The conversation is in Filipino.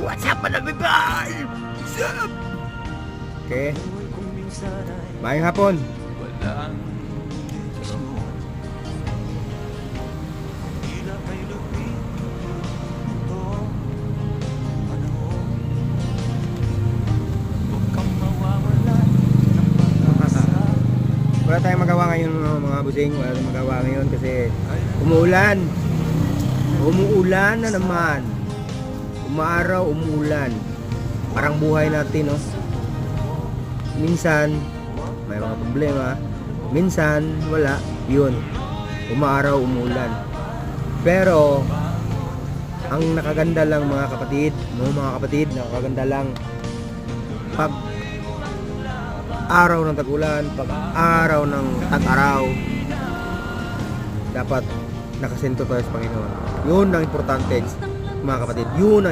What's up, mga bibay? What's up? Okay. Maayong hapon. Wala tayong magawa ngayon mga busing. Wala tayong magawa ngayon kasi umuulan. Umuulan na naman. Umaaraw, umuulan. Parang buhay natin, no? Minsan may mga problema, minsan wala. Yun, umaaraw, umuulan. Pero ang nakaganda lang mga kapatid, no, mga kapatid, nakaganda lang pag araw ng tag-ulan, pag araw ng tag-araw, dapat nakasinto tayo sa Panginoon. Yun ang importante mga kapatid. Yun ang